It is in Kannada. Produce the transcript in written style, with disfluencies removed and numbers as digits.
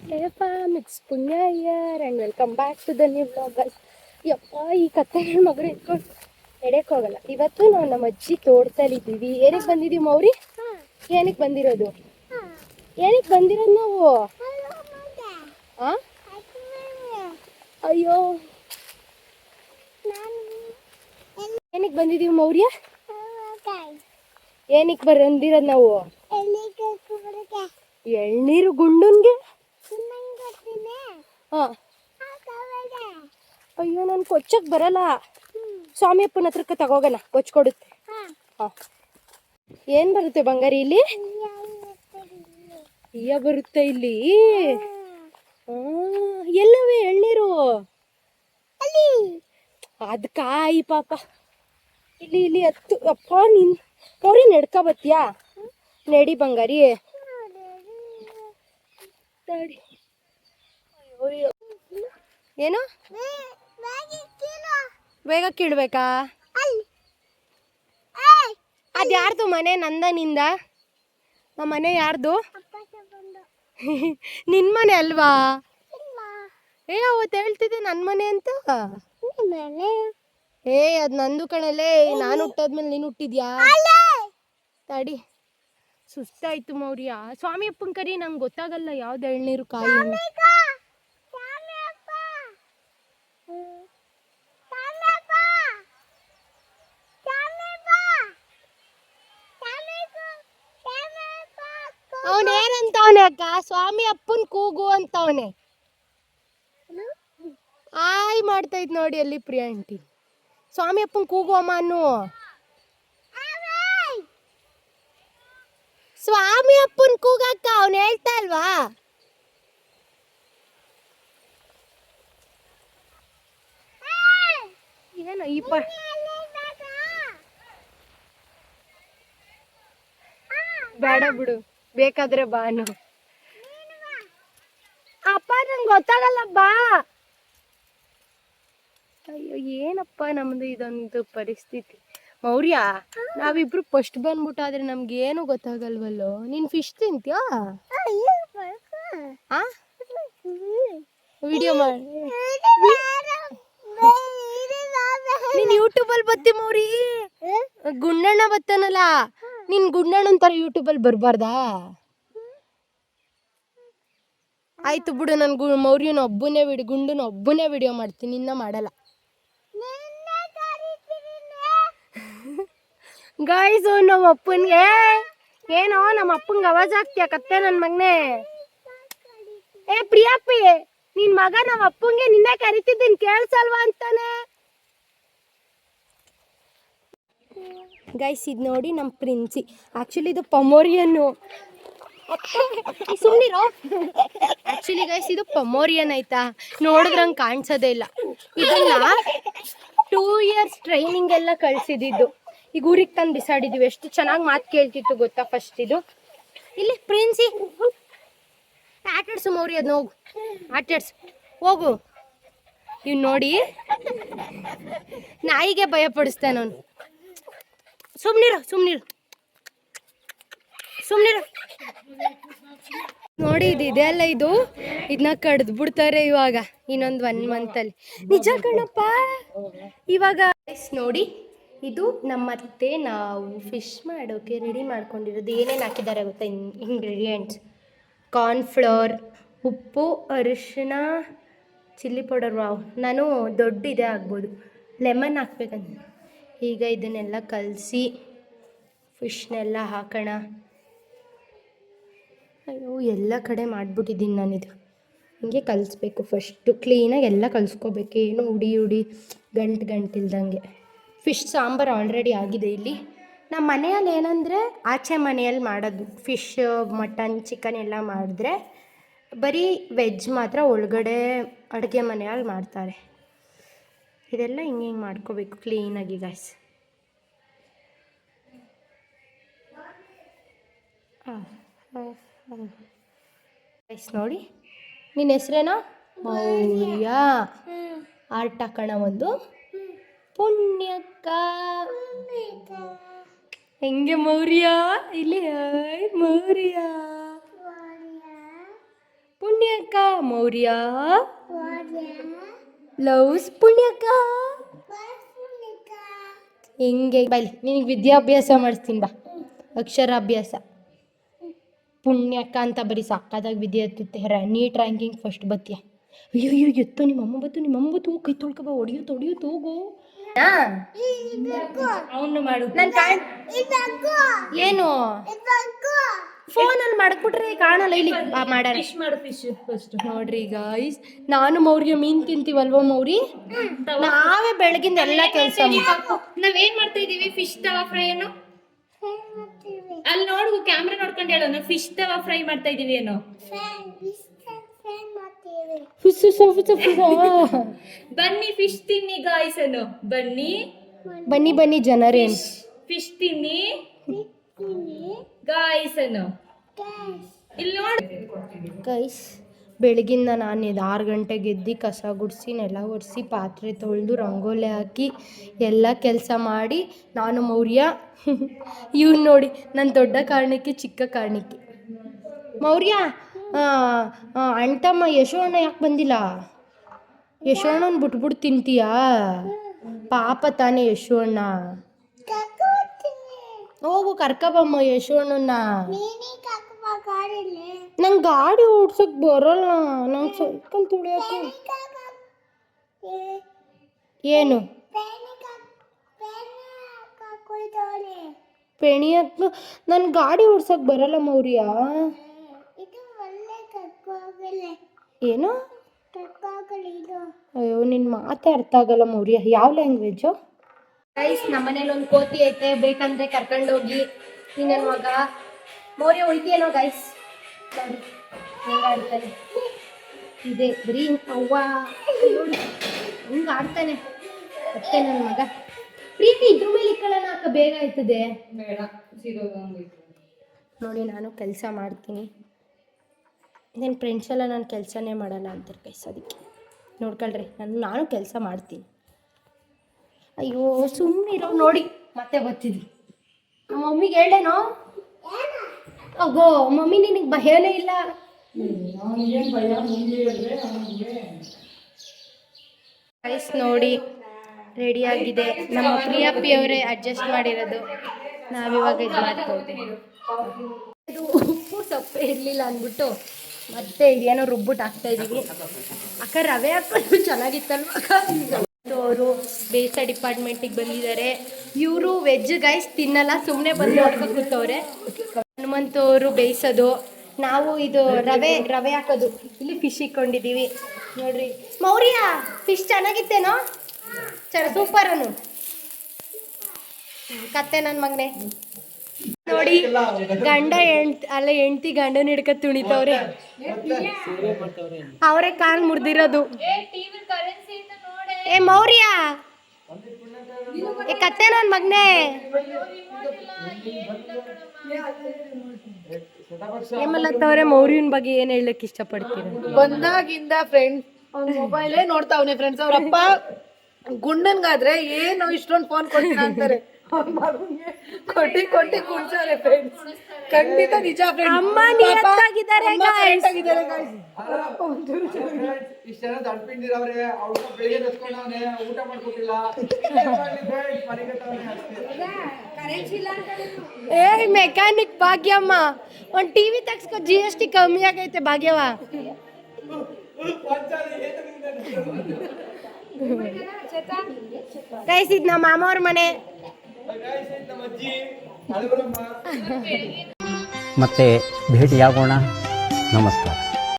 Hey fam, it's Punya here and welcome back to the new vlog guys. ಯಪ್ಪ ಈ ಕತ್ತೆ ಮಗಳು ಇಟ್ಕೊಂಡು ಎಡೆಕ್ ಹೋಗಲ್ಲ. ಇವತ್ತು ನಾವು ನಮ್ಮ ಅಜ್ಜಿ ತೋಟದಲ್ಲಿದ್ದೀವಿ. ಏನಕ್ಕೆ ಬಂದಿದ್ದೀವಿ ಮೌರಿ? ಏನಕ್ಕೆ ಬಂದಿರೋದು? ಏನಕ್ಕೆ ಬಂದಿರೋದು ನಾವು? ಅಯ್ಯೋ ಏನಕ್ಕೆ ಬಂದಿದ್ದೀವಿ ಮೌರ್ಯ? ಏನಕ್ಕೆ ಬಂದಿರೋದು ನಾವು? ಎಳ್ನೀರು ಗುಂಡನ್ಗೆ? ಅಯ್ಯೋ ನಾನು ಕೊಚ್ಚಕ್ ಬರಲ್ಲ. ಸ್ವಾಮಿ ಅಪ್ಪನ ಹತ್ರಕ್ಕೆ ತಗೋಗೋಣ, ಕೊಚ್ಕೊಡುತ್ತೆ. ಏನ್ ಬರುತ್ತೆ ಬಂಗಾರಿ ಇಲ್ಲಿ? ಅಯ್ಯ ಬರುತ್ತೆ ಇಲ್ಲಿ. ಎಲ್ಲವೇ ಎಳ್ನೀರು? ಅದ್ ಕಾಯಿ ಪಾಪ. ಇಲ್ಲಿ ಇಲ್ಲಿ ಹತ್ತು. ಅಪ್ಪ ನಿನ್ ಅವ್ರಿ ನಡ್ಕ ಬತ್ತೀಯಾ? ನಡಿ ಬಂಗಾರಿ. ಏನು ಬೇಗ ಕೀಳ್ಬೇಕಾ? ಅದು ಯಾರ್ದು ಮನೆ? ನಂದನಿಂದ? ನಮ್ಮ ಮನೆ ಯಾರ್ದು? ನಿನ್ನ ಮನೆ ಅಲ್ವಾ? ಅವತ್ತು ಹೇಳ್ತಿದ್ದೆ ನನ್ನ ಮನೆ ಅಂತ. ಅದು ನಂದು ಕಣಲ್ಲೇ. ನಾನು ಹುಟ್ಟಾದ್ಮೇಲೆ ನೀನು ಹುಟ್ಟಿದ್ಯಾ? ತಡಿ, ಸುಸ್ತಾಯ್ತು ಮೌರ್ಯ. ಸ್ವಾಮಿ ಅಪ್ಪನ ಕರಿ, ನಂಗೆ ಗೊತ್ತಾಗಲ್ಲ ಯಾವ್ದು ಎಳ್ನೀರು ಕಾಯಿ. ಅವನೇನಂತವನೆ ಅಕ್ಕ? ಸ್ವಾಮಿ ಅಪ್ಪನ್ ಕೂಗು ಅಂತವನೆ. ಆಯ್ ಮಾಡ್ತಾ ಇದ್ ನೋಡಿ ಅಲ್ಲಿ ಪ್ರಿಯಾ ಆಂಟಿ. ಸ್ವಾಮಿ ಅಪ್ಪನ್ ಕೂಗು ಅಮ್ಮ ಅನ್ನು. ಸ್ವಾಮಿ ಅಪ್ಪನ್ ಕೂಗಕ್ಕ, ಅವನು ಹೇಳ್ತಾ ಇಲ್ವಾ? ಏನು ಈ ಬೇಡ ಬಿಡು, ಬೇಕಾದ್ರೆ ಬಾನು. ಅಪ್ಪ ನಂಗೆ ಗೊತ್ತಾಗಲ್ಲ, ಬಾ. ಅಯ್ಯೋ ಏನಪ್ಪ ನಮ್ದು ಇದೊಂದು ಪರಿಸ್ಥಿತಿ ಮೌರ್ಯ. ನಾವಿಬ್ರು ಫಸ್ಟ್ ಬಂದ್ಬಿಟ್ಟಾದ್ರೆ ನಮ್ಗೆ ಏನು ಗೊತ್ತಾಗಲ್ವಲ್ಲೋ. ನೀನ್ ಫಿಶ್ ತಿಂತ್ಯಾ? ವಿಡಿಯೋ ಮಾಡಿ. ನೀನ್ ಯೂಟ್ಯೂಬಲ್ಲಿ ಬತ್ತಿ ಮೌರಿ. ಗುಂಡಣ್ಣ ಬತ್ತಾನಲ್ಲ, ನೀನ್ ಗುಂಡಣ್ಣನ ತರ ಯೂಟ್ಯೂಬಲ್ಲಿ ಬರ್ಬಾರ್ದಾ? ಆಯ್ತು ಬಿಡು, ನನ್ ಮೌರ್ಯನ ಒಬ್ಬನೇ ಗುಂಡನ ಒಬ್ಬನೇ ವಿಡಿಯೋ ಮಾಡ್ತೀನಿ, ನಿನ್ನ ಮಾಡಲ್ಲ. ಗಾಯ್ಸು ನಮ್ಮ ಅಪ್ಪನ್ಗೆ ಏನೋ, ನಮ್ಮ ಅಪ್ಪಂಗೆ ಅವಾಜ್ ಆಗ್ತೀಯ ಕತ್ತೆ ನನ್ನ ಮಗನೇ. ಪ್ರಿಯಾಪ್ಪಿ, ನಿನ್ ಮಗ ನಮ್ಮ ಅಪ್ಪಂಗೆ ನಿನ್ನೆ ಕರಿತಿದ್ದೀನಿ, ಕೇಳಿಸಲ್ವಾ ಅಂತಾನೆ. ಗೈಸ್ ಇದು ನೋಡಿ ನಮ್ಮ ಪ್ರಿನ್ಸಿ. ಆ್ಯಕ್ಚುಲಿ ಇದು ಪಮೋರಿಯನ್ನು. ಸುಮ್ಮನಿರೋ. ಆ್ಯಕ್ಚುಲಿ ಗೈಸ್ ಇದು ಪಮೋರಿಯನ್ ಆಯ್ತಾ, ನೋಡಿದ್ರಂಗೆ ಕಾಣಿಸೋದೇ ಇಲ್ಲ. ಇದನ್ನ 2 years ಟ್ರೈನಿಂಗ್ ಎಲ್ಲ ಕಳಿಸಿದ್ದು. ಈಗ ಊರಿಗೆ ತಂದು ಬಿಸಾಡಿದ್ದೀವಿ. ಎಷ್ಟು ಚೆನ್ನಾಗಿ ಮಾತು ಕೇಳ್ತಿತ್ತು ಗೊತ್ತಾ ಫಸ್ಟ್ ಇದು. ಇಲ್ಲಿ ಪ್ರಿನ್ಸಿ ಆಟಾಡ್ಸು ಮೌರಿ, ಅದನ್ನ ಹೋಗು ಆಟಾಡ್ಸು ಹೋಗು. ಇವ್ ನೋಡಿ ನಾಯಿಗೆ ಭಯ ಪಡಿಸ್ತಾನೆ ಅವನು. ಸುಮ್ನಿರು ಸುಮ್ನಿರು ಸುಮ್ನಿರು. ನೋಡಿ ಇದೆ ಅಲ್ಲ, ಇದನ್ನ ಕಡ್ದು ಬಿಡ್ತಾರೆ ಇವಾಗ ಇನ್ನೊಂದು 1 monthಲ್ಲಿ. ನಿಜ ಕಣಪ್ಪ. ಇವಾಗ ನೋಡಿ, ಇದು ನಮ್ಮತ್ತೆ ನಾವು ಫಿಶ್ ಮಾಡೋಕ್ಕೆ ರೆಡಿ ಮಾಡ್ಕೊಂಡಿರೋದು. ಏನೇನು ಹಾಕಿದ್ದಾರೆ ಗೊತ್ತಾ ಇಂಗ್ರೀಡಿಯೆಂಟ್ಸ್? ಕಾರ್ನ್ಫ್ಲವರ್, ಉಪ್ಪು, ಅರಿಶಿನ, ಚಿಲ್ಲಿ ಪೌಡರ್. ವಾವ್, ನಾನು ದೊಡ್ಡ ಇದೇ ಆಗ್ಬೋದು. ಲೆಮನ್ ಹಾಕ್ಬೇಕಂತ. ಈಗ ಇದನ್ನೆಲ್ಲ ಕಲಸಿ ಫಿಶ್ನೆಲ್ಲ ಹಾಕೋಣ. ಅಯ್ಯೋ ಎಲ್ಲ ಕಡೆ ಮಾಡಿಬಿಟ್ಟಿದ್ದೀನಿ ನಾನಿದು. ಹಿಂಗೆ ಕಲಿಸ್ಬೇಕು ಫಸ್ಟು, ಕ್ಲೀನಾಗಿ ಎಲ್ಲ ಕಲಿಸ್ಕೋಬೇಕು. ಏನು ಉಡಿ ಗಂಟಿಲ್ದಂಗೆ. ಫಿಶ್ ಸಾಂಬಾರು ಆಲ್ರೆಡಿ ಆಗಿದೆ ಇಲ್ಲಿ. ನಮ್ಮ ಮನೆಯಲ್ಲಿ ಏನಂದರೆ, ಆಚೆ ಮನೆಯಲ್ಲಿ ಮಾಡೋದು ಫಿಶ್, ಮಟನ್, ಚಿಕನ್ ಎಲ್ಲ ಮಾಡಿದ್ರೆ ಬರೀ ವೆಜ್ ಮಾತ್ರ ಒಳಗಡೆ ಅಡುಗೆ ಮನೆಯಲ್ಲಿ ಮಾಡ್ತಾರೆ. ಇದೆಲ್ಲ ಹಿಂಗೆ ಮಾಡ್ಕೋಬೇಕು ಕ್ಲೀನಾಗಿ ಗಾಯ್ಸ್. ಗೈಸ್ ನೋಡಿ, ನಿನ್ನ ಹೆಸ್ರೇನೋ? ಮೌರ್ಯ. ಆರ್ಟ್ ಹಾಕೋಣ ಒಂದು. ಪುಣ್ಯಕ್ಕ ಹೆಂಗೆ ಮೌರ್ಯ? ಇಲ್ಲಿ ಮೌರ್ಯ. ಪುಣ್ಯಕ್ಕ ಪುಣ್ಯಕ್ಕ ಮೌರ್ಯ ಲವ್ಸ್ ಪುಣ್ಯಕ್ಕ ಹೆಂಗೆ ಬೈಲಿ ನಿನಗೆ ವಿದ್ಯಾಭ್ಯಾಸ ಮಾಡಿಸ್ತೀನಿ ಬಾ ಅಕ್ಷರಾಭ್ಯಾಸ ಪುಣ್ಯಕ್ಕ ಅಂತ ಬರೀ ಸಕ್ಕದಾಗಿ ವಿದ್ಯೆ ಎತ್ತುತ್ತೆ ನೀಟ್ ರ್ಯಾಂಕಿಂಗ್ ಫಸ್ಟ್ ಬತ್ತೀಯ ಅಯ್ಯೋ ಅಯ್ಯೋ ಎತ್ತು ನಿಮ್ಮಮ್ಮ ಬತ್ತು ಕೈ ತೊಳ್ಕೊಬ ಹೊಡಿಯುತ್ತು ಹೋಗು ಅವನು ಮಾಡು ಏನು ಫೋನಲ್ಲಿ ಮಾಡಕ್ಬಿಟ್ರೆ ಕಾಣಲ್ಲ ಇಲ್ಲಿ ಮಾಡೋಣ ನೋಡ್ರಿ ಗೈಸ್ ನಾನು ಮೌರ್ಯ ಮೀನ್ ತಿಂತೀವಲ್ವ ಮೌರಿ ನಾವೇ ಬೆಳಗಿಂದ ಎಲ್ಲ ಕೆಲಸ ನಾವೇನ್ ಮಾಡ್ತಾ ಇದೀವಿ ಫಿಶ್ ತವಾ ಫ್ರೈ ಅನ್ನು ಅಲ್ಲಿ ನೋಡು ಕ್ಯಾಮ್ರಾ ನೋಡ್ಕೊಂಡು ಹೇಳೋಣ ಫಿಶ್ ತವಾ ಫ್ರೈ ಮಾಡ್ತಾ ಇದೀವಿ ಏನೋ ಬನ್ನಿ ಫಿಶ್ ತಿನ್ನಿ ಗಾಯ್ಸ್ ಅನ್ನು ಬನ್ನಿ ಜನರೇನು ಫಿಶ್ ತಿನ್ನಿ ಗಾಯ್ಸ್ ಅನ್ನು ಇಲ್ಲಿ ನೋಡಿ ಗೈಸ್ ಬೆಳಗಿಂದ ನಾನು ಇದು 6 ಗಂಟೆಗೆ ಎದ್ದು ಕಸ ಗುಡಿಸಿ ನೆಲ ಒರೆಸಿ ಪಾತ್ರೆ ತೊಳೆದು ರಂಗೋಲಿ ಹಾಕಿ ಎಲ್ಲ ಕೆಲಸ ಮಾಡಿ ನಾನು ಮೌರ್ಯ ಇವ್ನು ನೋಡಿ ನನ್ನ ದೊಡ್ಡ ಕಾರಣಕ್ಕೆ ಚಿಕ್ಕ ಕಾರಣಕ್ಕೆ ಮೌರ್ಯ ಅಣ್ತಮ್ಮ ಯಶೋಣ್ಣ ಯಾಕೆ ಬಂದಿಲ್ಲ ಯಶೋಣ್ಣನ ಬಿಟ್ಬಿಟ್ಟು ತಿಂತೀಯಾ ಪಾಪ ತಾನೇ ಯಶೋಣ್ಣ ಹೋಗು ಕರ್ಕಬಮ್ಮ ಯಶೋಣ್ಣನ ನಂಗೆ ಗಾಡಿ ಓಡ್ಸಕ್ ಬರಲ್ಲ ನಂಗೆ ಸೈಕಲ್ ತುಳಿಯಕ್ಕೆ ಏನು ಪೆಣಿಯಕ್ ನನ್ ಗಾಡಿ ಓಡ್ಸಕ್ ಬರಲ್ಲ ಮೌರ್ಯ ಏನು ಅಯ್ಯೋ ನಿನ್ ಮಾತೇ ಅರ್ಥ ಆಗಲ್ಲ ಮೌರ್ಯ ಯಾವ ಲ್ಯಾಂಗ್ವೇಜು ಗೈಸ್ ನಮ್ಮನೇಲಿ ಒಂದು ಕೋತಿ ಐತೆ ಬೇಕಂದ್ರೆ ಕರ್ಕೊಂಡೋಗಿ ಈ ನನ್ನ ಮಗ ಮೌರ್ಯ ಉಳಿತೀಯೇನೋ ಗೈಸ್ ನೋಡಿ ಹೆಂಗೆ ಆಡ್ತಾನೆ ಇದೆ ಬರೀ ಅವ್ವ ನೋಡಿ ಹಿಂಗೆ ಆಡ್ತಾನೆ ಮತ್ತೆ ನನ್ನ ಮಗ ಪ್ರೀತಿ ಇದ್ರ ಮೇಲೆ ಇಕ್ಕಳನ ಅಕ್ಕ ಬೇಗ ಆಯ್ತದೆ ನೋಡಿ ನಾನು ಕೆಲಸ ಮಾಡ್ತೀನಿ ನನ್ನ ಫ್ರೆಂಡ್ಸ್ ಎಲ್ಲ ನಾನು ಕೆಲಸನೇ ಮಾಡಲ್ಲ ಅಂತಾರೆ ಗೈಸ್ ಅದಕ್ಕೆ ನೋಡ್ಕೊಳ್ರಿ ನಾನು ಕೆಲಸ ಮಾಡ್ತೀನಿ ಅಯ್ಯೋ ಸುಮ್ಮನಿರೋ ನೋಡಿ ಮತ್ತೆ ಬರ್ತಿದ್ವಿ ನಮ್ಮ ಮಮ್ಮಿಗೆ ಹೇಳೇನೋ ಅಗೋ ಮಮ್ಮಿ ನಿನಗೆ ಭಯನೇ ಇಲ್ಲ ಗೈಸ್ ನೋಡಿ ರೆಡಿ ಆಗಿದೆ ನಮ್ಮ ಪ್ರಿಯಪ್ಪಿ ಅವರೇ ಅಡ್ಜಸ್ಟ್ ಮಾಡಿರೋದು ನಾವಿವಾಗ ಇದು ಮಾಡ್ಕೊಳ್ತೀವಿ ಇದು ಉಪ್ಪು ಸಪ್ಪೆ ಇರಲಿಲ್ಲ ಅಂದ್ಬಿಟ್ಟು ಮತ್ತೆ ಇದೇನೋ ರುಬ್ಬಿಟ್ಟು ಹಾಕ್ತಾ ಇದೀವಿ ಅಕ್ಕ ರವೆ ಹಾಕೊಂಡು ಚೆನ್ನಾಗಿತ್ತಲ್ವ ಅವರು ಬೇಯಿಸೋ ಡಿಪಾರ್ಟ್ಮೆಂಟಿಗೆ ಬಂದಿದ್ದಾರೆ ಇವರು ವೆಜ್ ಗೈಸ್ ತಿನ್ನಲ್ಲ ಸುಮ್ಮನೆ ಬಂದು ನೋಡ್ಕೊಂಡು ಕೂತವ್ರೆ ಹನುಮಂತವರು ಬೇಯಿಸೋದು ನಾವು ಇದು ರವೆ ಹಾಕೋದು ಇಲ್ಲಿ ಫಿಶ್ ಇಟ್ಕೊಂಡಿದ್ದೀವಿ ನೋಡ್ರಿ ಮೌರ್ಯ ಫಿಶ್ ಚೆನ್ನಾಗಿತ್ತೇನೋ ಸೂಪರನು ಕತ್ತೆ ನನ್ನ ಮಗನೇ ನೋಡಿ ಗಂಡ ಹೆಂಡ್ತಿ ಗಂಡನ ಹಿಡ್ಕೊಂಡು ತುಣಿತವ್ರೆ ಅವರೇ ಕಾಲ್ ಮುರಿದಿರೋದು ಏ ಮೌರ್ಯ ಏ ಕತ್ತೆ ನನ್ನ ಮಗನೇ ಏಮಲ್ಲತ್ತವ್ರೆ ಮೌರ್ಯನ ಬಗ್ಗೆ ಏನ್ ಹೇಳಕ್ ಇಷ್ಟಪಡ್ತೀರ ಬಂದಾಗಿಂದ ಫ್ರೆಂಡ್ಸ್ ಅವ್ನ ಮೊಬೈಲೇ ನೋಡ್ತಾವನೆ ಫ್ರೆಂಡ್ಸ್ ಅವ್ರಪ್ಪ ಗುಂಡನ್ಗಾದ್ರೆ ಏನು ಇಷ್ಟೊಂದು ಫೋನ್ ಕೊಡ್ತೀನಿ ಅಂತಾರೆ ಕೊಟ್ಟಿ ಕುಡ್ಸವ್ರೆ ಫ್ರೆಂಡ್ಸ್ ಖಂಡಿತ ನಿಜ ಫ್ರೆಂಡ್ಸ್ ಅಮ್ಮ ನಿಯತ್ತಾಗಿದ್ದಾರೆ ಗಾಯ್ಸ್ ಇಷ್ಟೆಲ್ಲ ದಡ್ಪಿಂದಿರವ್ರೆ ಅವ್ರ ಬೆಳಿಗ್ಗೆ ಎತ್ಕೊಂಡವನೆ ಊಟ ಮಾಡ್ಕೊಟ್ಟಿಲ್ಲ ಏ ಮೆಕ್ಯಾನಿಕ್ ಭಾಗ್ಯಮ್ಮ ಒಂದು ಟಿವಿ ತಗ್ಸ್ಕೊ GST ಕಮ್ಮಿ ಆಗೈತೆ ಭಾಗ್ಯವ ಗೈಸ್ ಇದು ನಮ್ಮ ಮಾಮ ಅವ್ರ ಮನೆ ಮತ್ತೆ ಭೇಟಿಯಾಗೋಣ ನಮಸ್ಕಾರ.